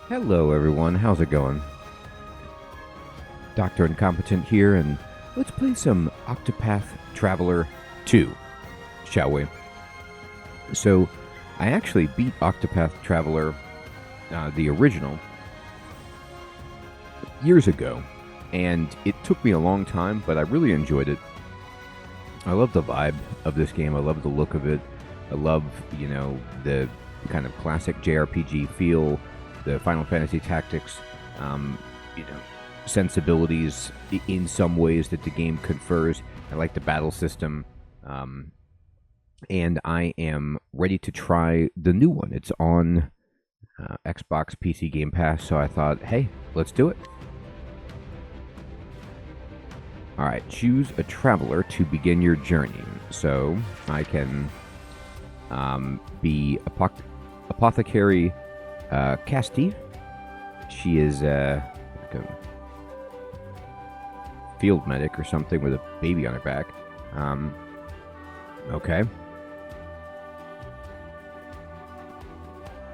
Hello everyone, how's it going? Dr. Incompetent here, and let's play some OCTOPATH TRAVELER 2, shall we? So, I actually beat OCTOPATH TRAVELER, the original, years ago, and it took me a long time, but I really enjoyed it. I love the vibe of this game, I love the look of it, I love, the kind of classic JRPG feel, the Final Fantasy Tactics, sensibilities in some ways that the game confers. I like the battle system, and I am ready to try the new one. It's on Xbox PC Game Pass, so I thought, hey, let's do it. All right, choose a traveler to begin your journey. So I can be Apothecary Casti. She is like a field medic or something with a baby on her back. Okay.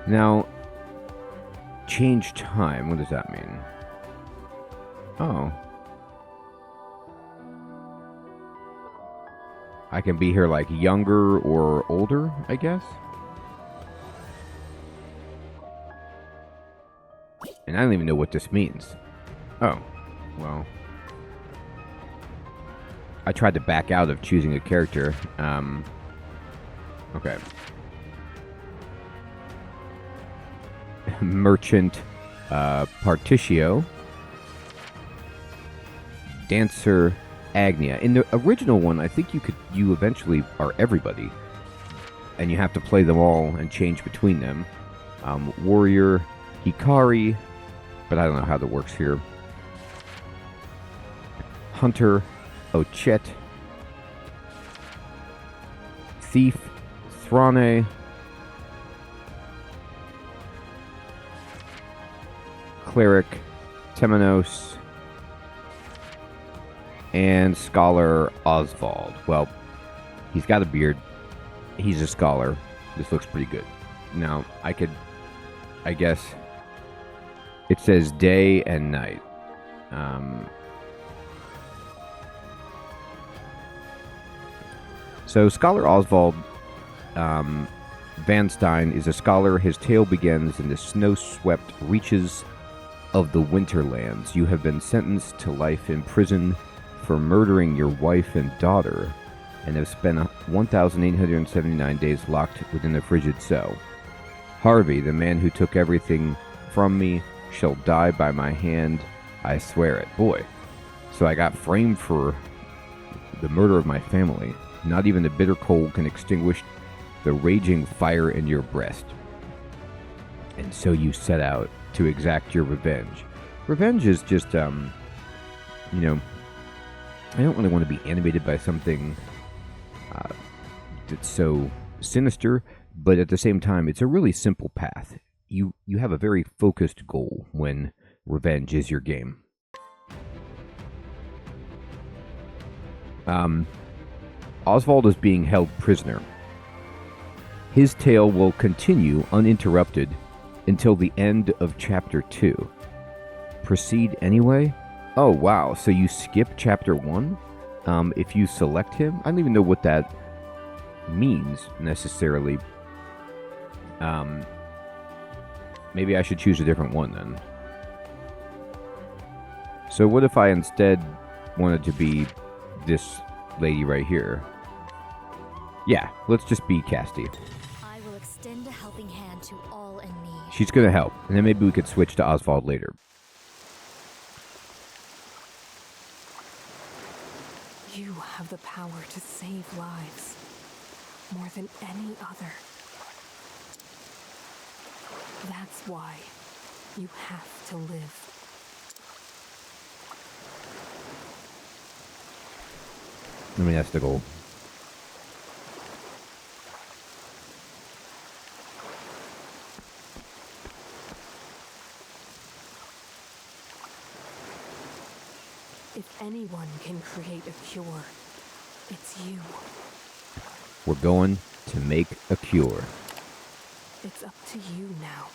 Now, change time. What does that mean? Oh. I can be here like younger or older, I guess. And I don't even know what this means. Oh, well. I tried to back out of choosing a character. Okay. Merchant Particio. Dancer Agnia. In the original one, I think you eventually are everybody. And you have to play them all and change between them. Warrior Hikari, but I don't know how that works here. Hunter Ochet. Thief Thrane. Cleric Temenos. And Scholar Oswald. Well, he's got a beard. He's a scholar. This looks pretty good. Now, I guess, it says day and night. So, Scholar Oswald Van Stein is a scholar. His tale begins in the snow-swept reaches of the Winterlands. You have been sentenced to life in prison for murdering your wife and daughter, and have spent 1,879 days locked within a frigid cell. Harvey, the man who took everything from me, shall die by my hand, I swear it. Boy, so I got framed for the murder of my family. Not even the bitter cold can extinguish the raging fire in your breast. And so you set out to exact your revenge. Revenge is just, I don't really want to be animated by something that's so sinister, but at the same time, it's a really simple path. You have a very focused goal when revenge is your game. Oswald is being held prisoner. His tale will continue uninterrupted until the end of Chapter 2. Proceed anyway? Oh, wow. So you skip Chapter 1? If you select him? I don't even know what that means, necessarily. Maybe I should choose a different one, then. So what if I instead wanted to be this lady right here? Yeah, let's just be Casti. I will extend a helping hand to all in need. She's gonna help, and then maybe we could switch to Oswald later. You have the power to save lives, more than any other. That's why you have to live. I mean, that's the goal. If anyone can create a cure, it's you. We're going to make a cure. It's up to you now.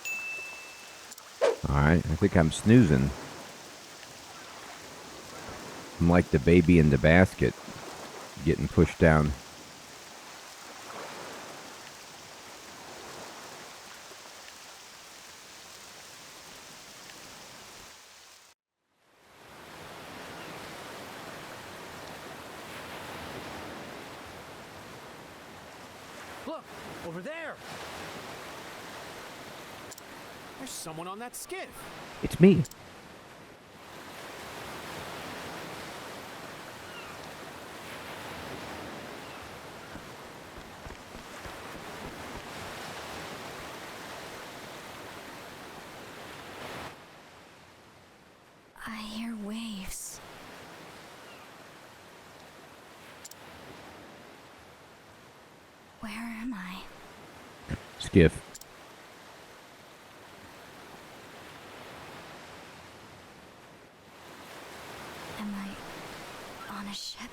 Alright, I think I'm snoozing. I'm like the baby in the basket, getting pushed down. Look, over there. There's someone on that skiff. It's me. I hear waves. Where am I? Skiff. Am I on a ship?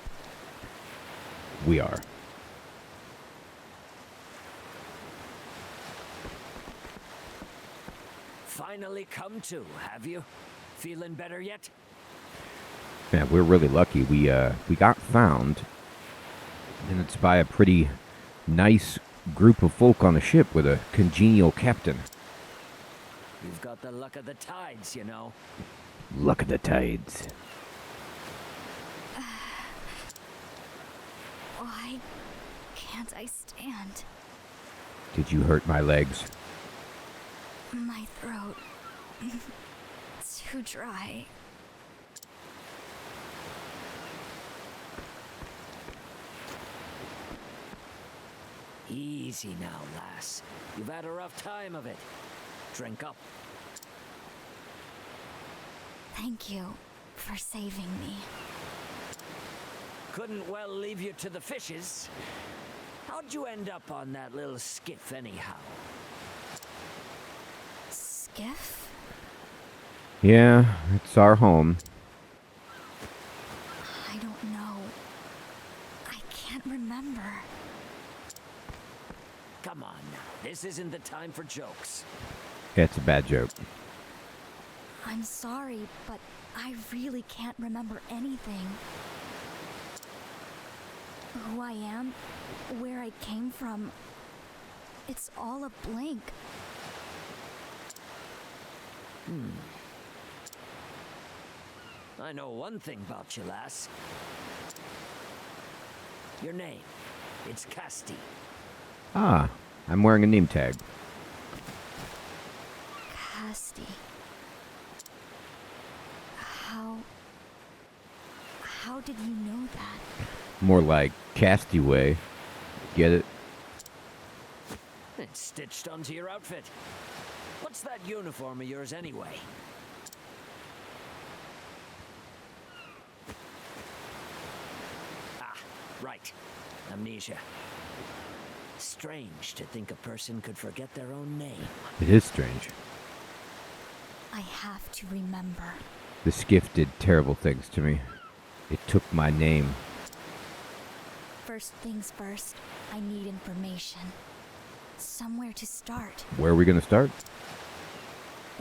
We are. Finally come to, have you? Feeling better yet? Man, we're really lucky. We got found, and it's by a pretty nice group of folk on a ship with a congenial captain. You've got the luck of the tides, you know. Luck of the tides. Why can't I stand? Did you hurt my legs? My throat. Too dry. Easy now, lass. You've had a rough time of it. Drink up. Thank you for saving me. Couldn't well leave you to the fishes. How'd you end up on that little skiff anyhow? Skiff? Yeah, it's our home. I don't know. I can't remember. Come on now, this isn't the time for jokes. It's a bad joke. I'm sorry, but I really can't remember anything. Who I am, where I came from, it's all a blank. I know one thing about you, lass. Your name. It's Casti. Ah, I'm wearing a name tag. Casti. How did you know that? More like Castaway. Get it? It's stitched onto your outfit. What's that uniform of yours anyway? Ah, right. Amnesia. Strange to think a person could forget their own name. It is strange. I have to remember. The skiff did terrible things to me. It took my name. First things first, I need information. Somewhere to start. Where are we going to start?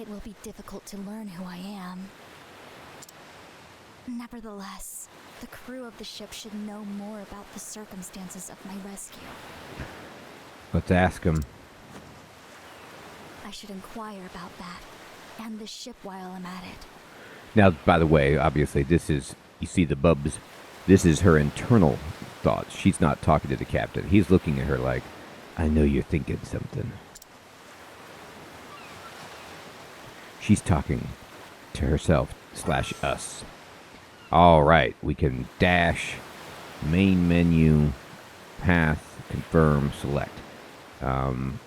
It will be difficult to learn who I am. Nevertheless, the crew of the ship should know more about the circumstances of my rescue. Let's ask him. I should inquire about that, and the ship while I'm at it. Now, by the way, obviously, this is, you see the bubs, this is her internal thoughts. She's not talking to the captain. He's looking at her like, I know you're thinking something. She's talking to herself / us. All right, we can dash, main menu, path, confirm, select.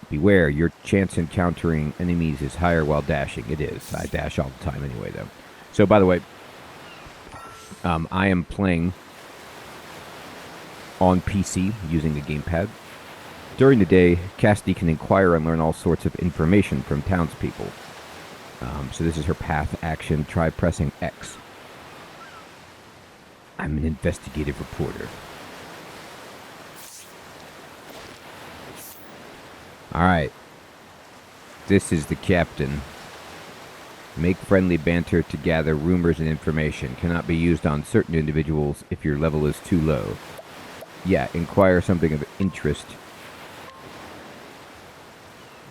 Beware, your chance encountering enemies is higher while dashing. It is. I dash all the time anyway, though. So, by the way, I am playing on PC using the gamepad. During the day, Casti can inquire and learn all sorts of information from townspeople. So this is her path action. Try pressing X. I'm an investigative reporter. Alright. This is the captain. Make friendly banter to gather rumors and information. Cannot be used on certain individuals if your level is too low. Yeah, inquire something of interest.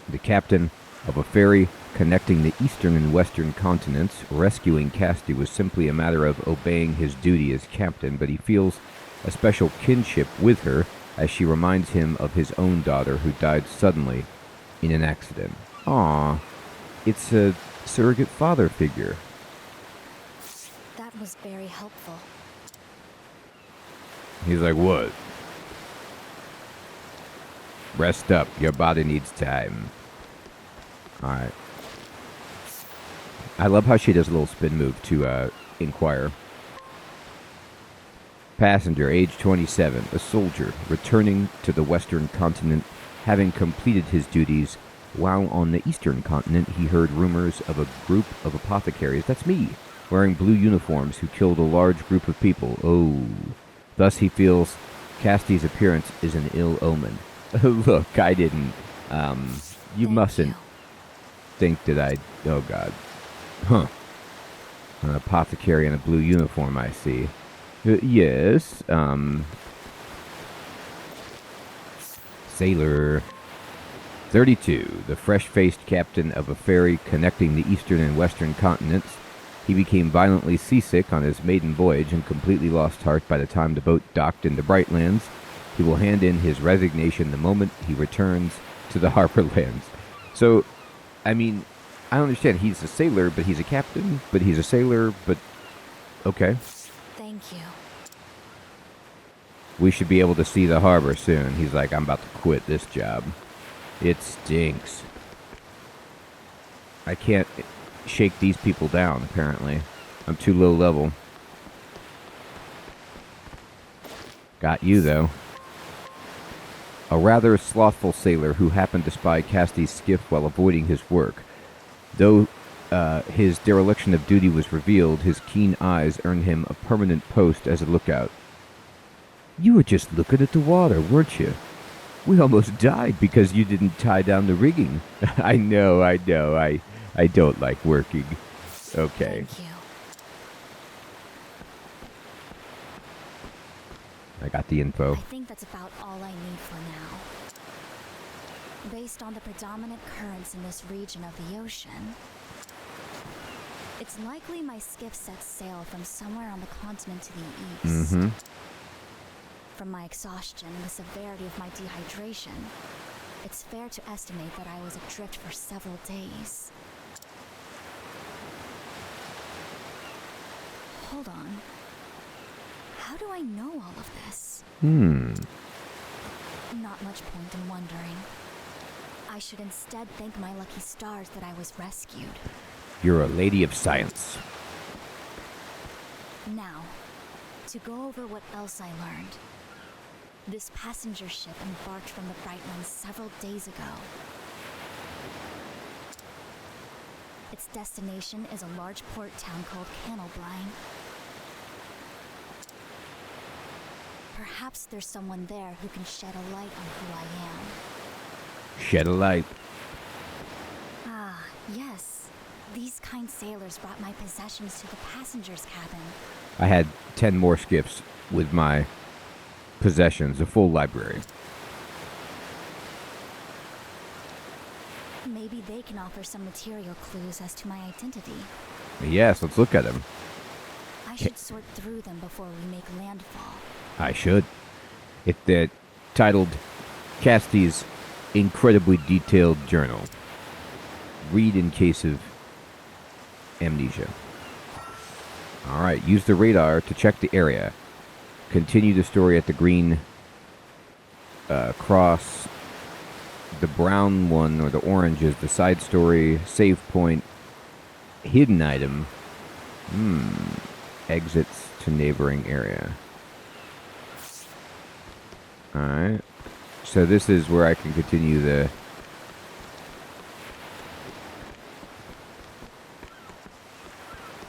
The captain of a ferry connecting the eastern and western continents, rescuing Casti was simply a matter of obeying his duty as captain, but he feels a special kinship with her as she reminds him of his own daughter who died suddenly in an accident. Aww, it's a surrogate father figure. That was very helpful. He's like, what? Rest up, your body needs time. Alright. I love how she does a little spin move to inquire. Passenger, age 27, a soldier, returning to the western continent, having completed his duties. While on the eastern continent, he heard rumors of a group of apothecaries, that's me, wearing blue uniforms who killed a large group of people. Oh. Thus he feels Casti's appearance is an ill omen. Look, I didn't, you mustn't think that I, oh god. Huh. An apothecary in a blue uniform, I see. Yes, Sailor 32, the fresh-faced captain of a ferry connecting the eastern and western continents. He became violently seasick on his maiden voyage and completely lost heart by the time the boat docked in the Brightlands. He will hand in his resignation the moment he returns to the harbor lands. So, I mean, I don't understand. He's a sailor, but he's a captain, but he's a sailor, but okay. Thank you. We should be able to see the harbor soon. He's like, I'm about to quit this job. It stinks. I can't shake these people down, apparently. I'm too low level. Got you, though. A rather slothful sailor who happened to spy Casti's skiff while avoiding his work. Though his dereliction of duty was revealed, his keen eyes earned him a permanent post as a lookout. You were just looking at the water, weren't you? We almost died because you didn't tie down the rigging. I know. I don't like working. Okay. Thank you. I got the info. I think that's about all I need for now. Based on the predominant currents in this region of the ocean, it's likely my skiff sets sail from somewhere on the continent to the east. Mm-hmm. From my exhaustion and the severity of my dehydration, it's fair to estimate that I was adrift for several days. Hold on. How do I know all of this? Not much point in wondering. I should instead thank my lucky stars that I was rescued. You're a lady of science. Now, to go over what else I learned. This passenger ship embarked from the Brightlands several days ago. Its destination is a large port town called Canalbrine. Perhaps there's someone there who can shed a light on who I am. Shed a light. Ah, yes. These kind sailors brought my possessions to the passenger's cabin. I had 10 more skiffs with my possessions, a full library. Maybe they can offer some material clues as to my identity. Yes, let's look at them. I should sort through them before we make landfall. I should. It's titled Casti's Incredibly Detailed Journal. Read in case of amnesia. Alright, use the radar to check the area. Continue the story at the green cross. The brown one, or the orange, is the side story. Save point. Hidden item. Exits to neighboring area. Alright. So this is where I can continue the...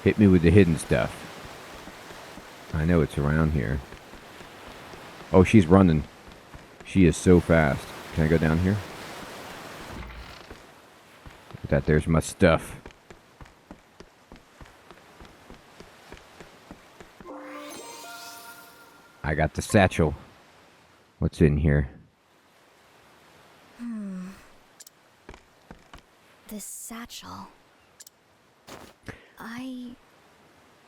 Hit me with the hidden stuff. I know it's around here. Oh, she's running. She is so fast. Can I go down here? Look at that. There's my stuff. I got the satchel. What's in here? This satchel. I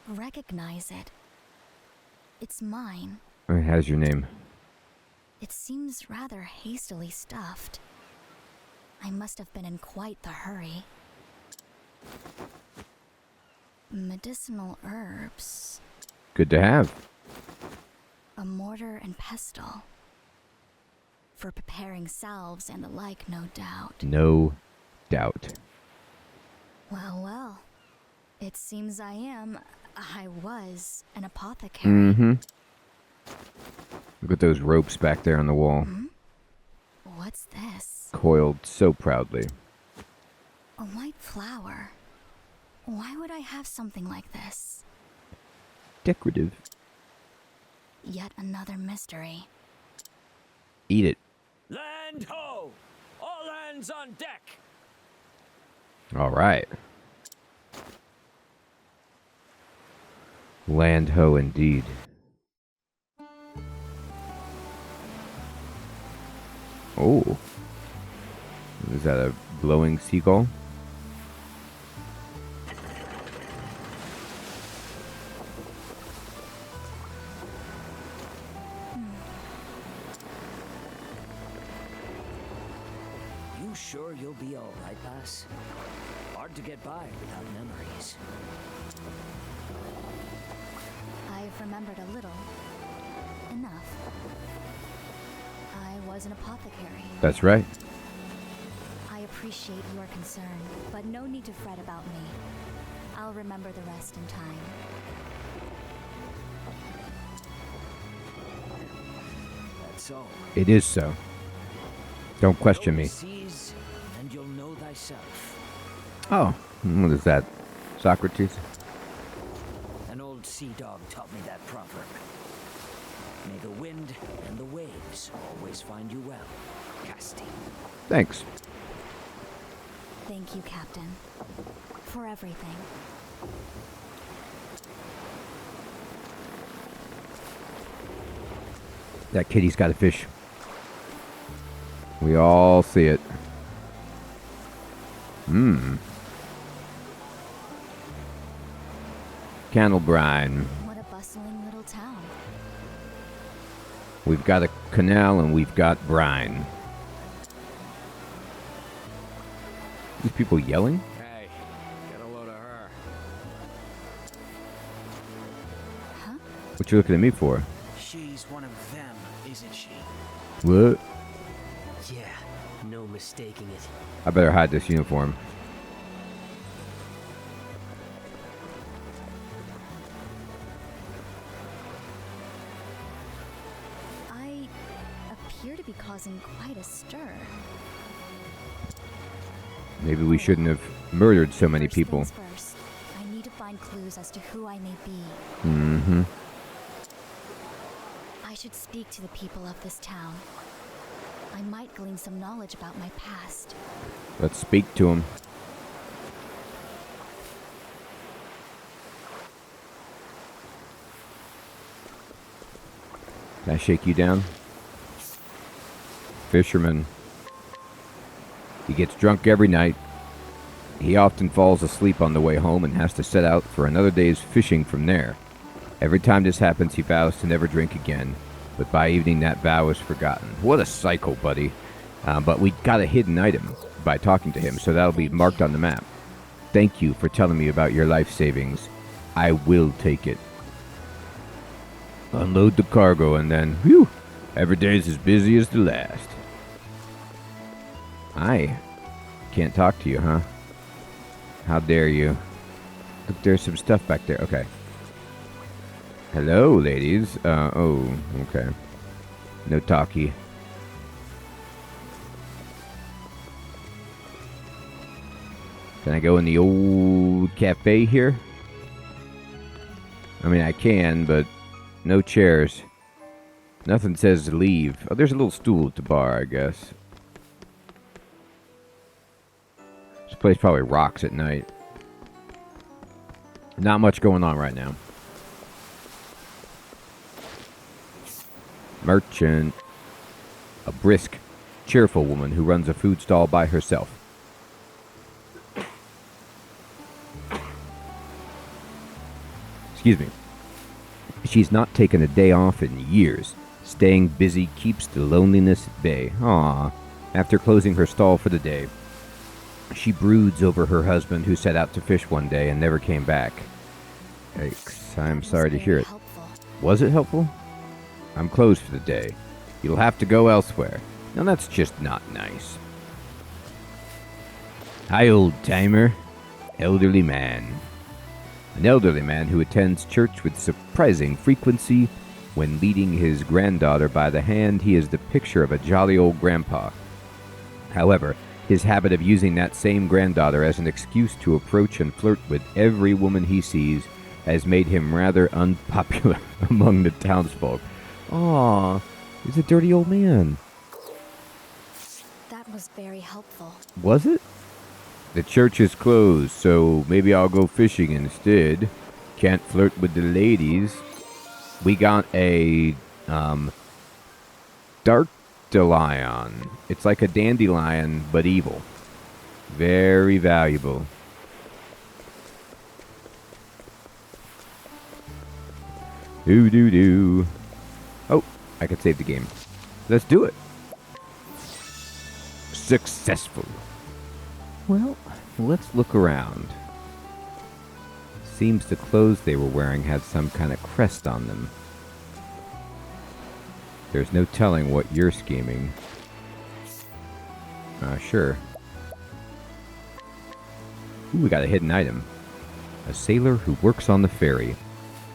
recognize it. It's mine. It has your name. It seems rather hastily stuffed. I must have been in quite the hurry. Medicinal herbs. Good to have. A mortar and pestle. For preparing salves and the like, no doubt. No doubt. Well, well. It seems I was an apothecary. Mm-hmm. Look at those ropes back there on the wall. What's this? Coiled so proudly. A white flower. Why would I have something like this? Decorative. Yet another mystery. Eat it. Land ho! All hands on deck! All right. Land ho indeed. Oh. Is that a glowing seagull? You sure you'll be all right, boss? Hard to get by without memories. I've remembered a little. Enough. I was an apothecary. That's right. I appreciate your concern, but no need to fret about me. I'll remember the rest in time. That's all. It is so. Don't question me. Seas, and you'll know thyself. Oh, what is that? Socrates? An old sea dog taught me that proverb. May the wind and the waves always find you well, Casti. Thanks. Thank you, Captain, for everything. That kitty's got a fish. We all see it. Canalbrine. What a bustling little town. We've got a canal and we've got brine. These people yelling? Hey, get a load of her. Huh? What you looking at me for? She's one of them, isn't she? What? Yeah, no mistaking it. I better hide this uniform. I appear to be causing quite a stir. Maybe we shouldn't have murdered so many First people. things first, I need to find clues as to who I may be. Mm-hmm. I should speak to the people of this town. I might glean some knowledge about my past. Let's speak to him. Can I shake you down? Fisherman. He gets drunk every night. He often falls asleep on the way home and has to set out for another day's fishing from there. Every time this happens, he vows to never drink again. But by evening, that vow is forgotten. What a psycho, buddy. But we got a hidden item by talking to him, so that'll be marked on the map. Thank you for telling me about your life savings. I will take it. Unload the cargo and then, whew, every day's as busy as the last. I can't talk to you, huh? How dare you? Look, there's some stuff back there. Okay. Hello, ladies. Oh, okay. No talkie. Can I go in the old cafe here? I mean, I can, but no chairs. Nothing says leave. Oh, there's a little stool at the bar, I guess. This place probably rocks at night. Not much going on right now. Merchant. A brisk, cheerful woman who runs a food stall by herself. Excuse me. She's not taken a day off in years. Staying busy keeps the loneliness at bay. Aww. After closing her stall for the day, she broods over her husband who set out to fish one day and never came back. Yikes. I'm sorry to hear it. Was it helpful? I'm closed for the day. You'll have to go elsewhere. Now that's just not nice. Hi, old timer. Elderly man. An elderly man who attends church with surprising frequency. When leading his granddaughter by the hand, he is the picture of a jolly old grandpa. However, his habit of using that same granddaughter as an excuse to approach and flirt with every woman he sees has made him rather unpopular among the townsfolk. Aw, he's a dirty old man. That was very helpful. Was it? The church is closed, so maybe I'll go fishing instead. Can't flirt with the ladies. We got a, Darktalion. It's like a dandelion, but evil. Very valuable. Doo-doo-doo. Oh, I could save the game. Let's do it. Successful. Well, let's look around. Seems the clothes they were wearing had some kind of crest on them. There's no telling what you're scheming. Sure. Ooh, we got a hidden item. A sailor who works on the ferry.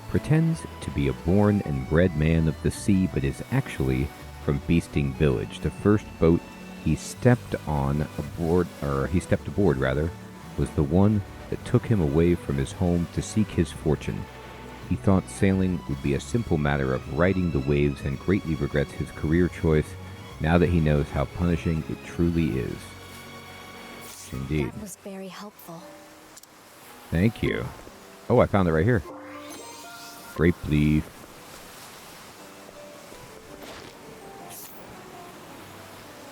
Pretends to be a born and bred man of the sea, but is actually from Beasting Village. The first boat he stepped aboard, was the one that took him away from his home to seek his fortune. He thought sailing would be a simple matter of riding the waves and greatly regrets his career choice now that he knows how punishing it truly is. Indeed. That was very helpful. Thank you. Oh, I found it right here. Grape leaf.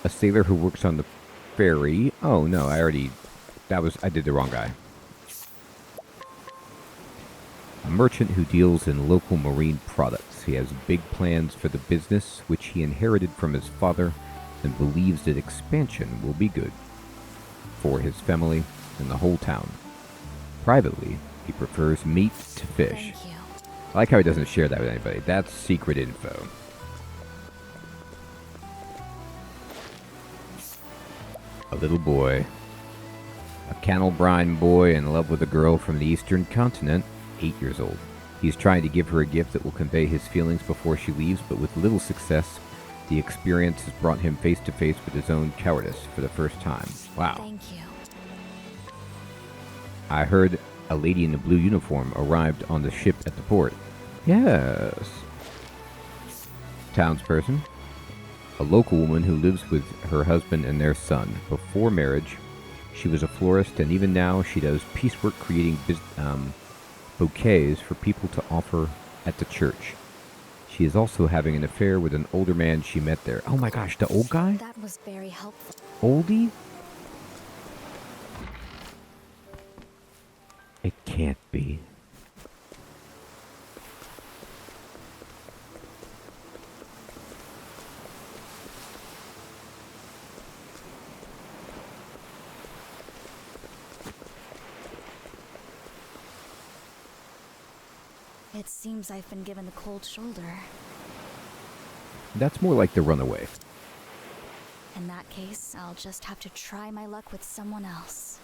A sailor who works on the ferry. Oh, no, I did the wrong guy. A merchant who deals in local marine products. He has big plans for the business, which he inherited from his father, and believes that expansion will be good for his family and the whole town. Privately, he prefers meat to fish. Thank you. I like how he doesn't share that with anybody. That's secret info. A little boy. A Canalbrine boy in love with a girl from the eastern continent, 8 years old. He's trying to give her a gift that will convey his feelings before she leaves, but with little success. The experience has brought him face to face with his own cowardice for the first time. Wow. Thank you. I heard a lady in a blue uniform arrived on the ship at the port. Yes. Townsperson. A local woman who lives with her husband and their son. Before marriage, she was a florist, and even now she does piecework creating bouquets for people to offer at the church. She is also having an affair with an older man she met there. Oh my gosh, the old guy? That was very helpful. Oldie? It can't be. It seems I've been given the cold shoulder. That's more like the runaway. In that case, I'll just have to try my luck with someone else.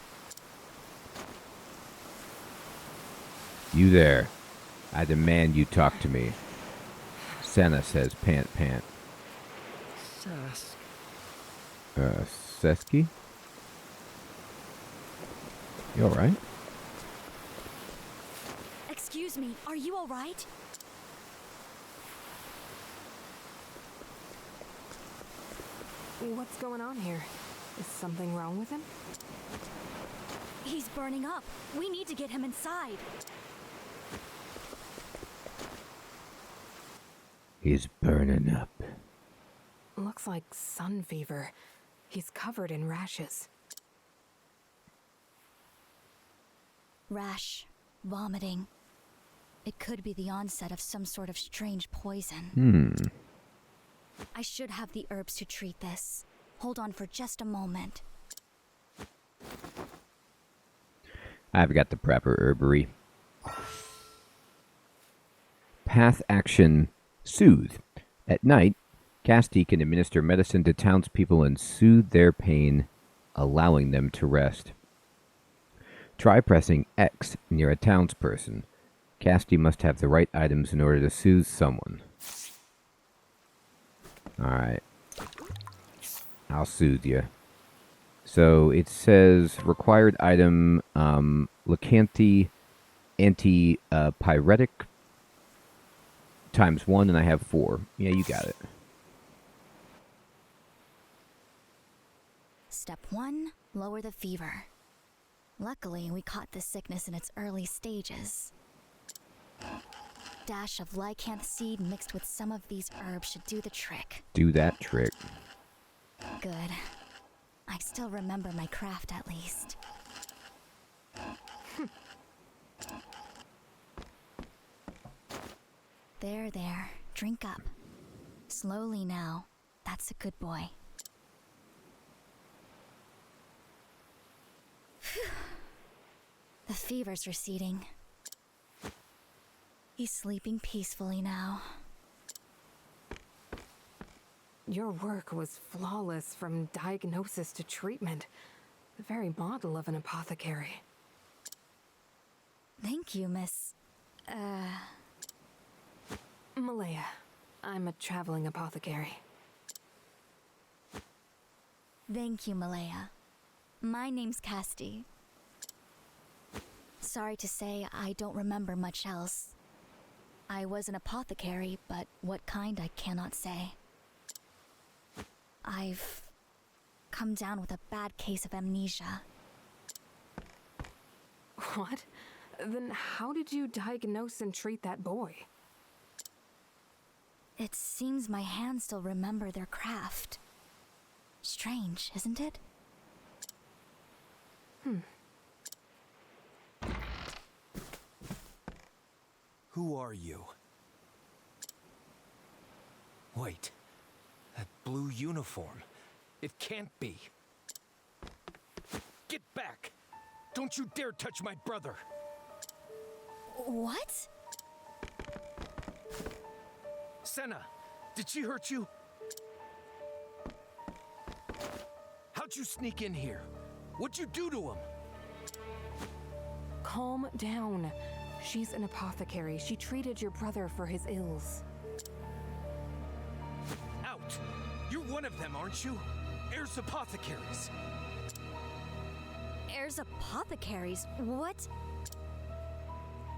You there. I demand you talk to me. Senna says pant pant. Sesky? You alright? Excuse me, are you alright? What's going on here? Is something wrong with him? He's burning up. We need to get him inside. He's burning up. looks like sun fever. He's covered in rashes. Rash, vomiting. It could be the onset of some sort of strange poison. I should have the herbs to treat this. Hold on for just a moment. I've got the proper herbery. Path action: soothe. At night, Casti can administer medicine to townspeople and soothe their pain, allowing them to rest. Try pressing X near a townsperson. Casti must have the right items in order to soothe someone. Alright. I'll soothe you. So it says required item, Lycanthi antipyretic times 1, and I have 4. Yeah, you got it. Step 1, lower the fever. Luckily, we caught this sickness in its early stages. Dash of lycanth seed mixed with some of these herbs should do the trick. Do that trick. Good. I still remember my craft at least. There. Drink up. Slowly now. That's a good boy. The fever's receding. He's sleeping peacefully now. Your work was flawless from diagnosis to treatment. The very model of an apothecary. Thank you, Miss... Malaya. I'm a traveling apothecary. Thank you, Malaya. My name's Casti. Sorry to say, I don't remember much else. I was an apothecary, but what kind I cannot say. I've come down with a bad case of amnesia. What? Then how did you diagnose and treat that boy? It seems my hands still remember their craft. Strange, isn't it? Who are you? Wait. That blue uniform. It can't be. Get back! Don't you dare touch my brother! What? Senna, did she hurt you? How'd you sneak in here? What'd you do to him? Calm down. She's an apothecary. She treated your brother for his ills. Out! You're one of them, aren't you? Heirs apothecaries. Heirs apothecaries? What?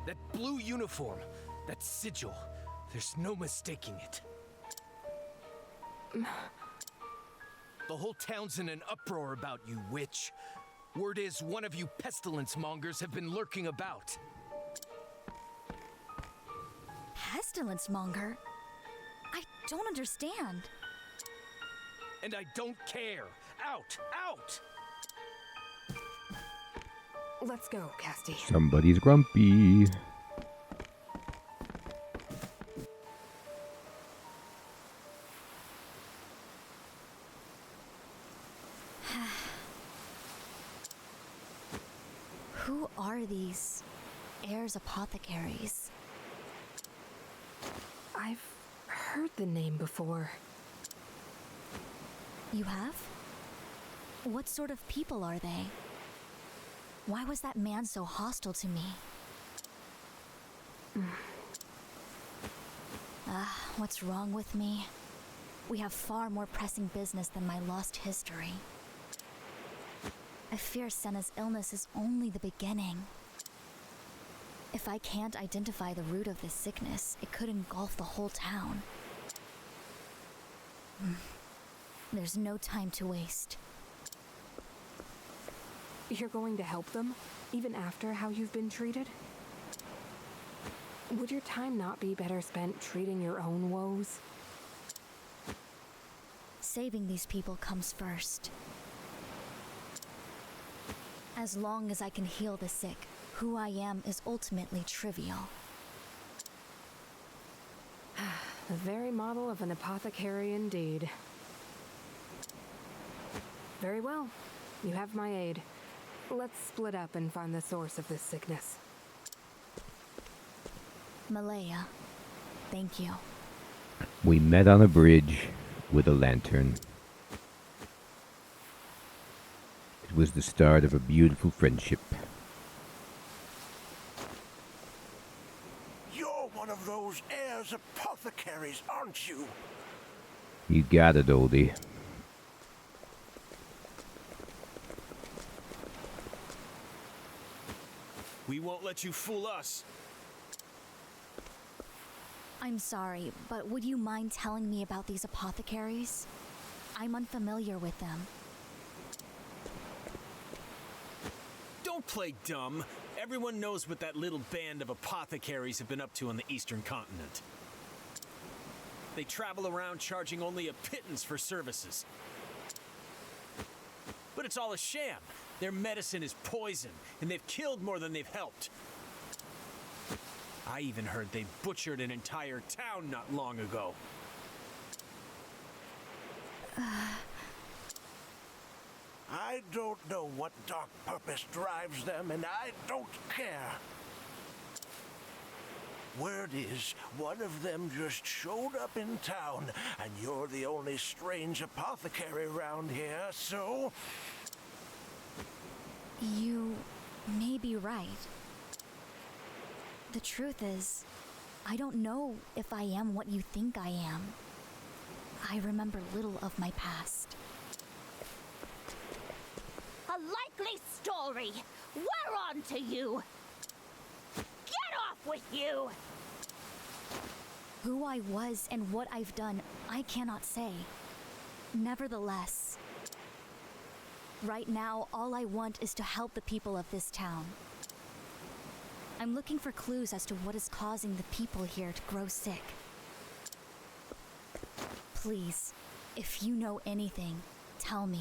That blue uniform, that sigil, there's no mistaking it. The whole town's in an uproar about you, witch. Word is one of you pestilence mongers have been lurking about. Pestilence monger? I don't understand. And I don't care. Out! Out! Let's go, Casti. Somebody's grumpy. Who are these heirs apothecaries? I've heard the name before. You have? What sort of people are they? Why was that man so hostile to me? What's wrong with me? We have far more pressing business than my lost history. I fear Senna's illness is only the beginning. If I can't identify the root of this sickness, it could engulf the whole town. There's no time to waste. You're going to help them, even after how you've been treated? Would your time not be better spent treating your own woes? saving these people comes first. As long as I can heal the sick, who I am is ultimately trivial. The very model of an apothecary indeed. Very well. You have my aid. Let's split up and find the source of this sickness. Malaya, thank you. We met on a bridge with a lantern. It was the start of a beautiful friendship. You're one of those heirs apothecaries, aren't you? You got it, oldie. We won't let you fool us. I'm sorry, but would you mind telling me about these apothecaries? I'm unfamiliar with them. Don't play dumb. Everyone knows what that little band of apothecaries have been up to on the eastern continent. They travel around charging only a pittance for services. But it's all a sham. Their medicine is poison, and they've killed more than they've helped. I even heard they butchered an entire town not long ago. I don't know what dark purpose drives them, and I don't care. Word is, one of them just showed up in town, and you're the only strange apothecary around here, so... You may be right. The truth is, I don't know if I am what you think I am. I remember little of my past. A likely story! We're on to you! Get off with you! Who I was and what I've done, I cannot say. Nevertheless, right now, all I want is to help the people of this town. I'm looking for clues as to what is causing the people here to grow sick. Please, if you know anything, tell me.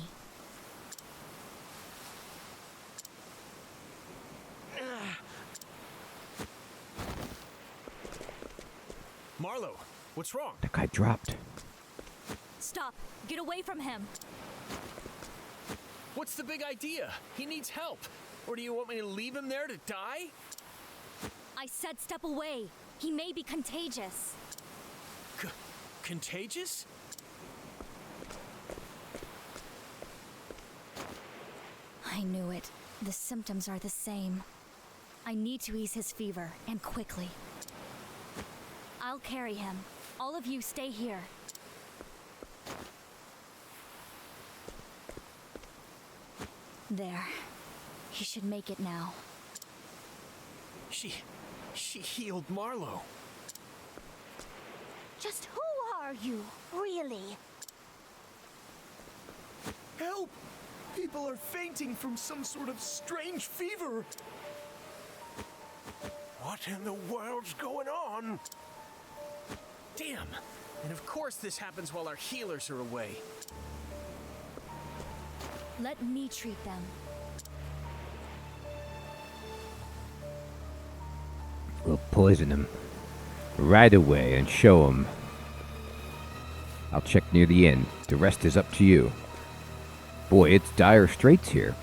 Marlo, what's wrong? That guy dropped. Stop! Get away from him! What's the big idea? He needs help. Or do you want me to leave him there to die? I said step away! He may be contagious! Contagious? I knew it. The symptoms are the same. I need to ease his fever, and quickly. I'll carry him. All of you stay here. There. He should make it now. She healed Marlo. Just who are you, really? Help! People are fainting from some sort of strange fever. What in the world's going on? Damn. And of course this happens while our healers are away. Let me treat them. We'll poison him right away and show him. I'll check near the inn. The rest is up to you. Boy, it's dire straits here.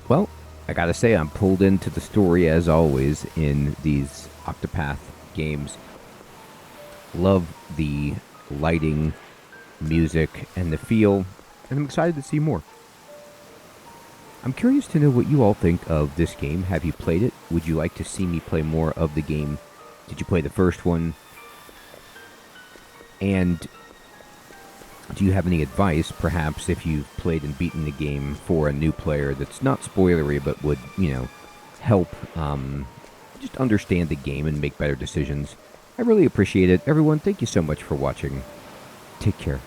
Well, I gotta say, I'm pulled into the story as always in these Octopath games. Love the lighting, music, and the feel, and I'm excited to see more. I'm curious to know what you all think of this game. Have you played it? Would you like to see me play more of the game? Did you play the first one? And do you have any advice, perhaps, if you've played and beaten the game for a new player that's not spoilery, but would, help just understand the game and make better decisions? I really appreciate it. Everyone, thank you so much for watching. Take care.